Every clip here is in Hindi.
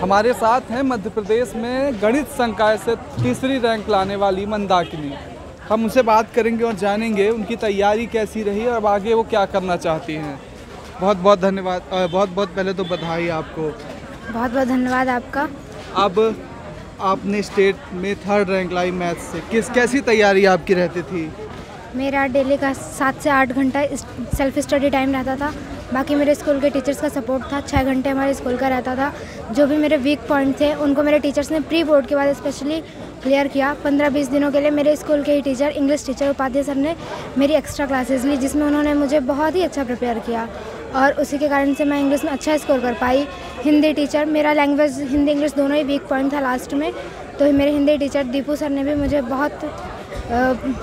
हमारे साथ हैं मध्य प्रदेश में गणित संकाय से तीसरी रैंक लाने वाली मंदाकिनी। हम उनसे बात करेंगे और जानेंगे उनकी तैयारी कैसी रही और आगे वो क्या करना चाहती हैं। बहुत बहुत धन्यवाद, बहुत बहुत पहले तो बधाई आपको। बहुत बहुत धन्यवाद आपका। अब आपने स्टेट में 3rd रैंक लाई मैथ से, कैसी तैयारी आपकी रहती थी? मेरा डेली का 7 से 8 घंटा सेल्फ स्टडी टाइम रहता था। बाकी मेरे स्कूल के टीचर्स का सपोर्ट था। 6 घंटे हमारे स्कूल का रहता था। जो भी मेरे वीक पॉइंट थे उनको मेरे टीचर्स ने प्री बोर्ड के बाद स्पेशली क्लियर किया। 15-20 दिनों के लिए मेरे स्कूल के ही teacher, English teacher Upadhyay sir ने मेरी एक्स्ट्रा क्लासेस ली, जिसमें उन्होंने मुझे बहुत ही अच्छा प्रिपेयर किया और उसी के कारण से मैं इंग्लिश में अच्छा स्कोर कर पाई। हिंदी टीचर, मेरा लैंग्वेज हिंदी इंग्लिश दोनों ही वीक पॉइंट था लास्ट में, तो मेरे हिंदी टीचर दीपू सर ने भी मुझे बहुत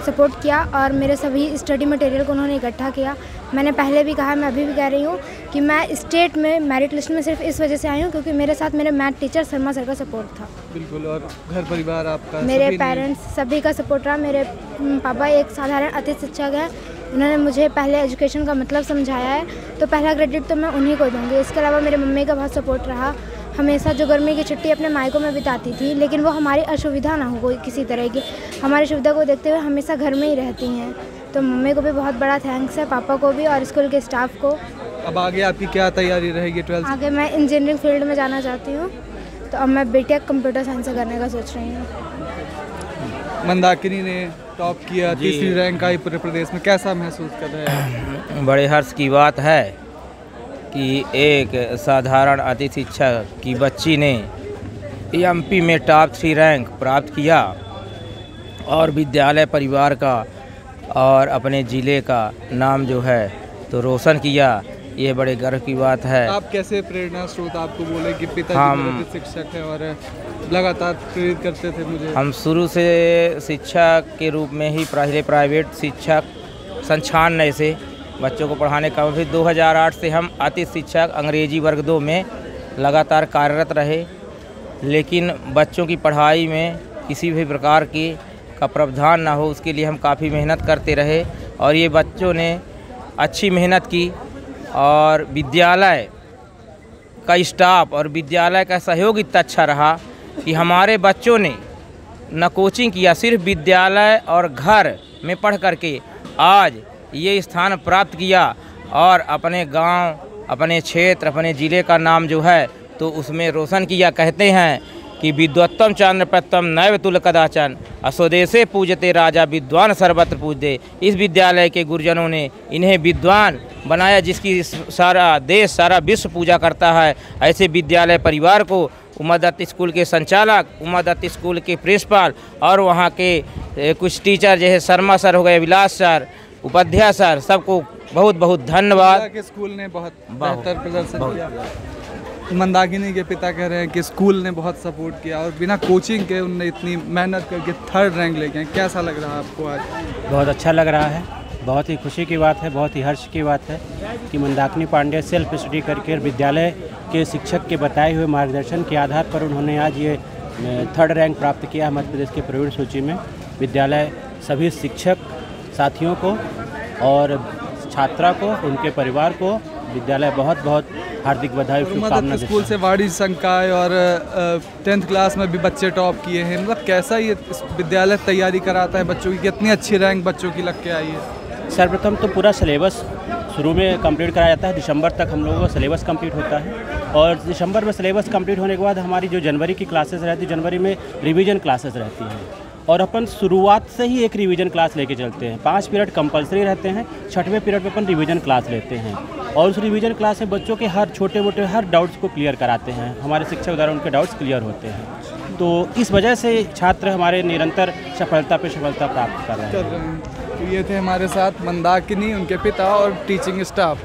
सपोर्ट किया और मेरे सभी स्टडी मटेरियल को उन्होंने इकट्ठा किया। मैंने पहले भी कहा, मैं अभी भी कह रही हूँ कि मैं स्टेट में मेरिट लिस्ट में सिर्फ इस वजह से आई हूँ क्योंकि मेरे साथ मेरे मैथ टीचर शर्मा सर का सपोर्ट था। बिल्कुल। और घर परिवार आपका? मेरे पेरेंट्स सभी का सपोर्ट रहा। मेरे पापा एक साधारण अतिथि शिक्षक हैं। उन्होंने मुझे पहले एजुकेशन का मतलब समझाया है, तो पहला क्रेडिट तो मैं उन्हीं को दूँगी। इसके अलावा मेरे मम्मी का बहुत सपोर्ट रहा। हमेशा जो गर्मी की छुट्टी अपने मायकों में बिताती थी, लेकिन वो हमारी असुविधा ना हो कोई किसी तरह की, हमारी सुविधा को देखते हुए हमेशा घर में ही रहती हैं। तो मम्मी को भी बहुत बड़ा थैंक्स है, पापा को भी और स्कूल के स्टाफ को। अब आगे आपकी क्या तैयारी रहेगी 12th? आगे मैं इंजीनियरिंग फील्ड में जाना चाहती हूँ, तो अब मैं बीटेक कंप्यूटर साइंस से करने का सोच रही हूँ। मंदाकिनी ने टॉप किया, तीसरी रैंक आई पूरे प्रदेश में, कैसा महसूस कर रहे हैं? बड़े हर्ष की बात है कि एक साधारण अतिथि शिक्षक की बच्ची ने एमपी में टॉप 3 रैंक प्राप्त किया और विद्यालय परिवार का और अपने ज़िले का नाम जो है तो रोशन किया। ये बड़े गर्व की बात है। आप कैसे प्रेरणा स्रोत आपको बोले कि पिताजी मेरे शिक्षक हैं और लगातार प्रेरित करते थे मुझे? हम शुरू से शिक्षक के रूप में ही पहले प्राइवेट शिक्षक 96 से बच्चों को पढ़ाने का, फिर 2008 से हम अतिथि शिक्षक अंग्रेजी वर्ग 2 में लगातार कार्यरत रहे। लेकिन बच्चों की पढ़ाई में किसी भी प्रकार की का प्रावधान ना हो, उसके लिए हम काफ़ी मेहनत करते रहे और ये बच्चों ने अच्छी मेहनत की और विद्यालय का स्टाफ और विद्यालय का सहयोग इतना अच्छा रहा कि हमारे बच्चों ने न कोचिंग किया, सिर्फ विद्यालय और घर में पढ़ करके आज ये स्थान प्राप्त किया और अपने गांव, अपने क्षेत्र, अपने ज़िले का नाम जो है तो उसमें रोशन किया। कहते हैं कि विद्वत्तम चांद्रप्रतम नैव तुल कदाचन अस्वदेशे पूजते राजा विद्वान सर्वत्र पूजते। इस विद्यालय के गुरुजनों ने इन्हें विद्वान बनाया जिसकी सारा देश, सारा विश्व पूजा करता है। ऐसे विद्यालय परिवार को उमा दत्त स्कूल के संचालक, उमा दत्त स्कूल के प्रिंसिपल और वहाँ के कुछ टीचर जैसे शर्मा सर हो गए, विलास सर, उपाध्याय सर, सबको बहुत बहुत धन्यवाद। के स्कूल ने बहुत बेहतर प्रदर्शन किया। मंदाकिनी के पिता कह रहे हैं कि स्कूल ने बहुत सपोर्ट किया और बिना कोचिंग के उनने इतनी मेहनत करके 3rd रैंक लेके आए। कैसा लग रहा है आपको आज? बहुत अच्छा लग रहा है। बहुत ही खुशी की बात है, बहुत ही हर्ष की बात है कि मंदाकिनी पांडे सेल्फ स्टडी करके विद्यालय के शिक्षक के बताए हुए मार्गदर्शन के आधार पर उन्होंने आज ये 3rd रैंक प्राप्त किया मध्य प्रदेश के प्रवीण सूची में। विद्यालय सभी शिक्षक साथियों को और छात्रा को, उनके परिवार को विद्यालय बहुत बहुत हार्दिक बधाई, शुभकामनाएं। स्कूल से वाणिज्य संकाय और 10th क्लास में भी बच्चे टॉप किए हैं। मतलब कैसा ये विद्यालय तैयारी कराता है बच्चों की, कितनी अच्छी रैंक बच्चों की लग के आई है? सर्वप्रथम तो पूरा सिलेबस शुरू में कंप्लीट कराया जाता है। दिसंबर तक हम लोगों का सिलेबस कंप्लीट होता है और दिसंबर में सिलेबस कंप्लीट होने के बाद हमारी जो जनवरी की क्लासेस रहती है, जनवरी में रिवीजन क्लासेस रहती हैं और अपन शुरुआत से ही एक रिवीजन क्लास लेके चलते हैं। 5 पीरियड कंपलसरी रहते हैं, 6वें पीरियड में अपन रिवीजन क्लास लेते हैं और उस रिवीजन क्लास में बच्चों के हर छोटे मोटे हर डाउट्स को क्लियर कराते हैं। हमारे शिक्षक द्वारा उनके डाउट्स क्लियर होते हैं, तो इस वजह से छात्र हमारे निरंतर सफलता पे सफलता प्राप्त कर रहे हैं। तो ये थे हमारे साथ मंदाकिनी, उनके पिता और टीचिंग स्टाफ।